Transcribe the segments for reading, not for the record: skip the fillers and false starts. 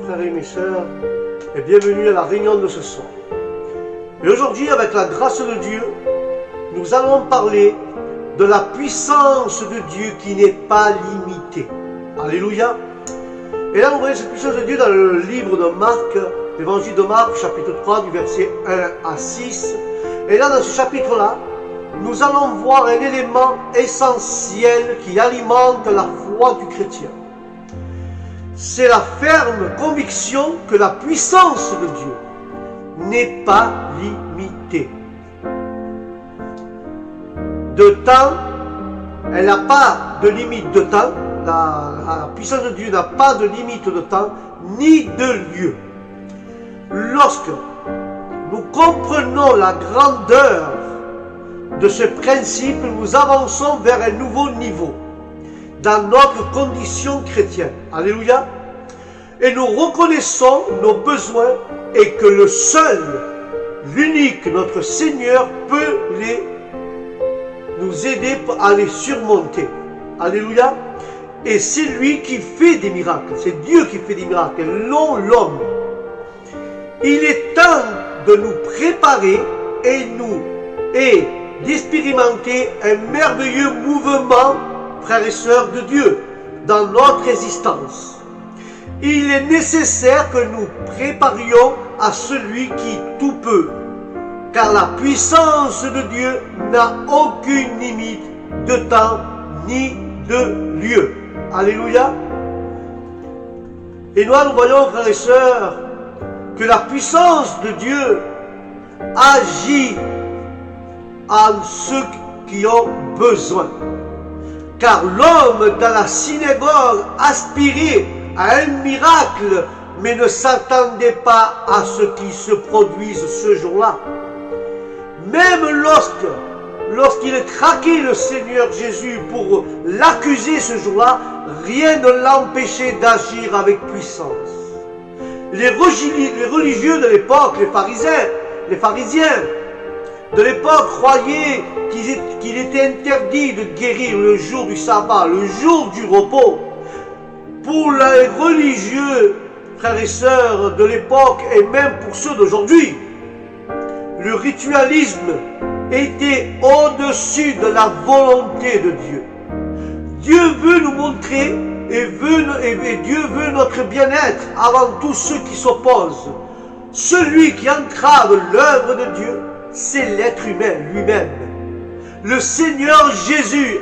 frères et mes sœurs, et bienvenue à la réunion de ce soir. Et aujourd'hui, avec la grâce de Dieu, nous allons parler de la puissance de Dieu qui n'est pas limitée. Alléluia. Et là, nous voyons cette puissance de Dieu dans le livre de Marc, l'évangile de Marc, chapitre 3, du verset 1 à 6. Et là, dans ce chapitre-là, nous allons voir un élément essentiel qui alimente la foi du chrétien. C'est la ferme conviction que la puissance de Dieu n'est pas limitée. De temps, elle n'a pas de limite de temps. La puissance de Dieu n'a pas de limite de temps ni de lieu. Lorsque nous comprenons la grandeur de ce principe, nous avançons vers un nouveau niveau dans notre condition chrétienne. Alléluia. Et nous reconnaissons nos besoins et que le seul, l'unique, notre Seigneur peut nous aider à les surmonter. Alléluia. Et c'est lui qui fait des miracles. C'est Dieu qui fait des miracles, non l'homme. Il est temps de nous préparer et d'expérimenter un merveilleux mouvement, frères et sœurs de Dieu, dans notre existence. Il est nécessaire que nous préparions à celui qui tout peut, car la puissance de Dieu n'a aucune limite de temps ni de lieu. Alléluia. Et nous voyons, frères et sœurs, que la puissance de Dieu agit en ceux qui ont besoin. Car l'homme dans la synagogue aspirait à un miracle, mais ne s'attendait pas à ce qui se produise ce jour-là. Même lorsqu'il traquait le Seigneur Jésus pour l'accuser ce jour-là, rien ne l'empêchait d'agir avec puissance. Les religieux de l'époque, les pharisiens de l'époque croyaient qu'il était interdit de guérir le jour du sabbat, le jour du repos. Pour les religieux, frères et sœurs de l'époque, et même pour ceux d'aujourd'hui, le ritualisme était au-dessus de la volonté de Dieu. Dieu veut nous montrer et Dieu veut notre bien-être avant tous ceux qui s'opposent. Celui qui entrave l'œuvre de Dieu, c'est l'être humain lui-même. Le Seigneur Jésus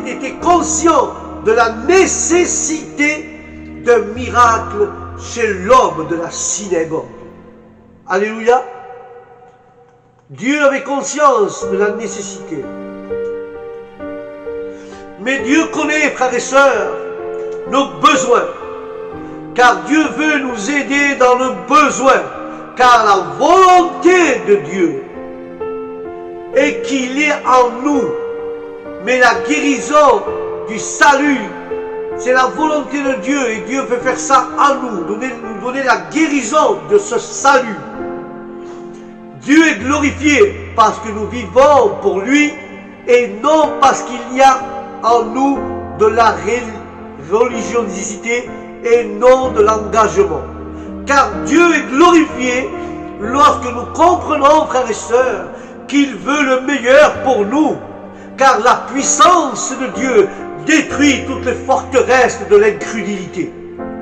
était conscient de la nécessité d'un miracle chez l'homme de la synagogue. Alléluia. Dieu avait conscience de la nécessité. Mais Dieu connaît, frères et sœurs, nos besoins. Car Dieu veut nous aider dans le besoin. Car la volonté de Dieu est qu'il est en nous. Mais la guérison du salut, c'est la volonté de Dieu. Et Dieu veut faire ça en nous. Nous donner la guérison de ce salut. Dieu est glorifié parce que nous vivons pour lui et non parce qu'il y a en nous de la religiosité et non de l'engagement. Car Dieu est glorifié lorsque nous comprenons, frères et sœurs, qu'il veut le meilleur pour nous. Car la puissance de Dieu détruit toutes les forteresses de l'incrédulité.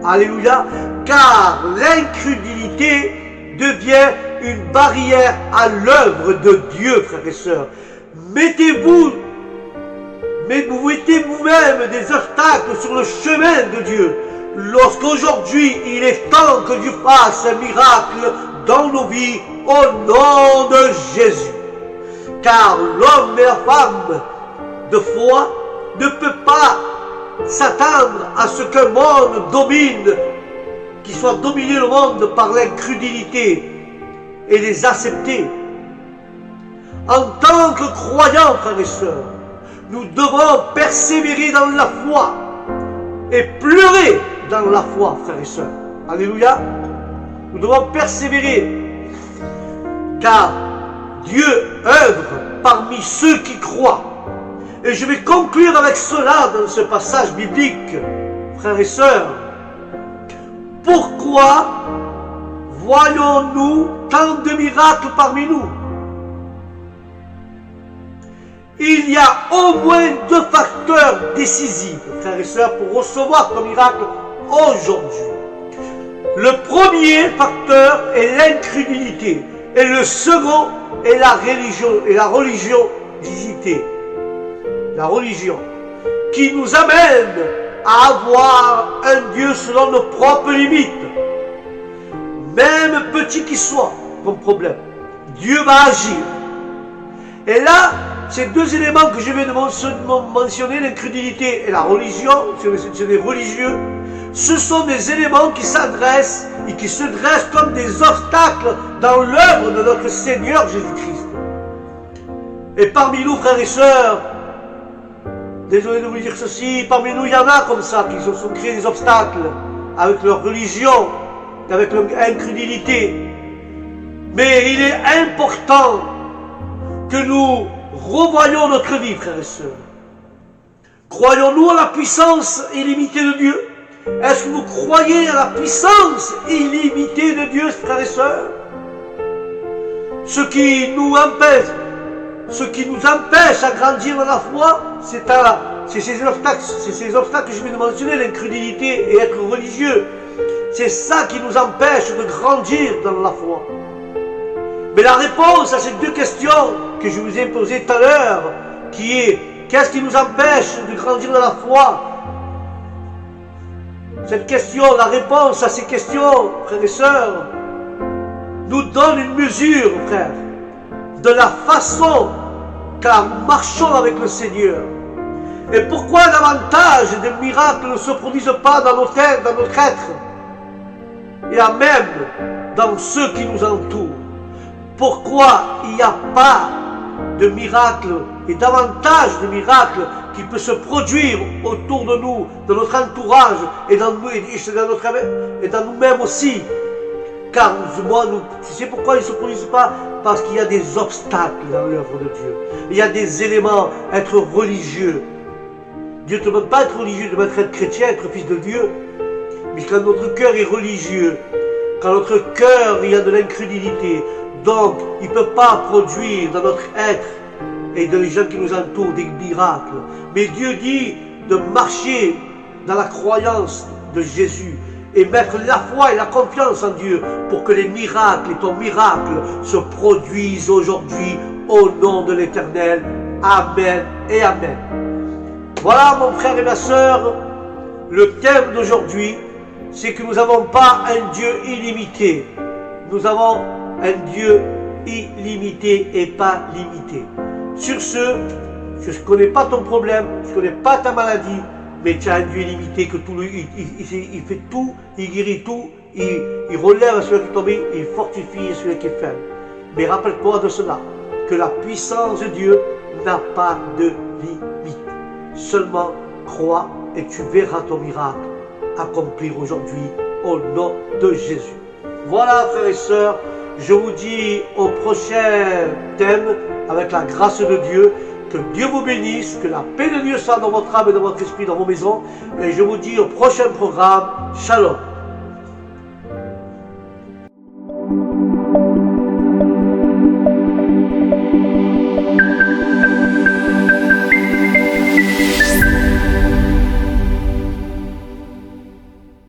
Alléluia. Car l'incrédulité devient une barrière à l'œuvre de Dieu, frères et sœurs. Mettez-vous vous-même des obstacles sur le chemin de Dieu. Lorsqu'aujourd'hui, il est temps que Dieu fasse un miracle dans nos vies au nom de Jésus. Car l'homme et la femme de foi ne peut pas s'attendre à ce qu'un monde domine, qu'il soit dominé le monde par l'incrédulité et les accepter. En tant que croyants, frères et sœurs, nous devons persévérer dans la foi et pleurer dans la foi, frères et sœurs. Alléluia. Nous devons persévérer, car Dieu œuvre parmi ceux qui croient. Et je vais conclure avec cela dans ce passage biblique, frères et sœurs. Pourquoi voyons-nous tant de miracles parmi nous? Il y a au moins 2 facteurs décisifs, frères et sœurs, pour recevoir ton miracle aujourd'hui. Le premier facteur est l'incrédulité et le second est la religiosité. La religion qui nous amène à avoir un Dieu selon nos propres limites. Même petit qu'il soit comme problème, Dieu va agir. Et là, ces 2 éléments que je viens de mentionner, l'incrédulité et la religion, c'est des religieux, ce sont des éléments qui s'adressent et qui se dressent comme des obstacles dans l'œuvre de notre Seigneur Jésus-Christ. Et parmi nous, frères et sœurs, désolé de vous dire ceci, parmi nous, il y en a comme ça, qui se sont créés des obstacles avec leur religion, avec leur incrédulité. Mais il est important que nous revoyons notre vie, frères et sœurs. Croyons-nous à la puissance illimitée de Dieu? Est-ce que vous croyez à la puissance illimitée de Dieu, frères et sœurs? Ce qui nous empêche à grandir dans la foi, c'est ces obstacles que je viens de mentionner, l'incrédulité et être religieux. C'est ça qui nous empêche de grandir dans la foi. Mais la réponse à ces 2 questions que je vous ai posées tout à l'heure, qui est qu'est-ce qui nous empêche de grandir dans la foi? Cette question, la réponse à ces questions, frères et sœurs, nous donne une mesure, frères, de la façon car nous marchons avec le Seigneur. Et pourquoi davantage de miracles ne se produisent pas dans notre être et même dans ceux qui nous entourent? Pourquoi il n'y a pas de miracles et davantage de miracles qui peuvent se produire autour de nous, dans notre entourage et dans nous-mêmes aussi? Car tu sais pourquoi ils ne se produisent pas? Parce qu'il y a des obstacles dans l'œuvre de Dieu. Il y a des éléments, être religieux. Dieu ne te demande pas être religieux, de être chrétien, être fils de Dieu. Mais quand notre cœur est religieux, quand notre cœur il y a de l'incrédulité, donc il ne peut pas produire dans notre être et dans les gens qui nous entourent des miracles. Mais Dieu dit de marcher dans la croyance de Jésus et mettre la foi et la confiance en Dieu pour que les miracles et ton miracle se produisent aujourd'hui au nom de l'Éternel. Amen et Amen. Voilà mon frère et ma sœur, le thème d'aujourd'hui, c'est que nous n'avons pas un Dieu illimité. Nous avons un Dieu illimité et pas limité. Sur ce, je ne connais pas ton problème, je ne connais pas ta maladie, mais tu as un Dieu illimité que il fait tout, il guérit tout, il relève celui qui est tombé, il fortifie celui qui est faible. Mais rappelle-toi de cela, que la puissance de Dieu n'a pas de limite. Seulement crois et tu verras ton miracle accomplir aujourd'hui au nom de Jésus. Voilà, frères et sœurs, je vous dis au prochain thème avec la grâce de Dieu. Que Dieu vous bénisse, que la paix de Dieu soit dans votre âme et dans votre esprit, dans vos maisons. Et je vous dis au prochain programme. Shalom.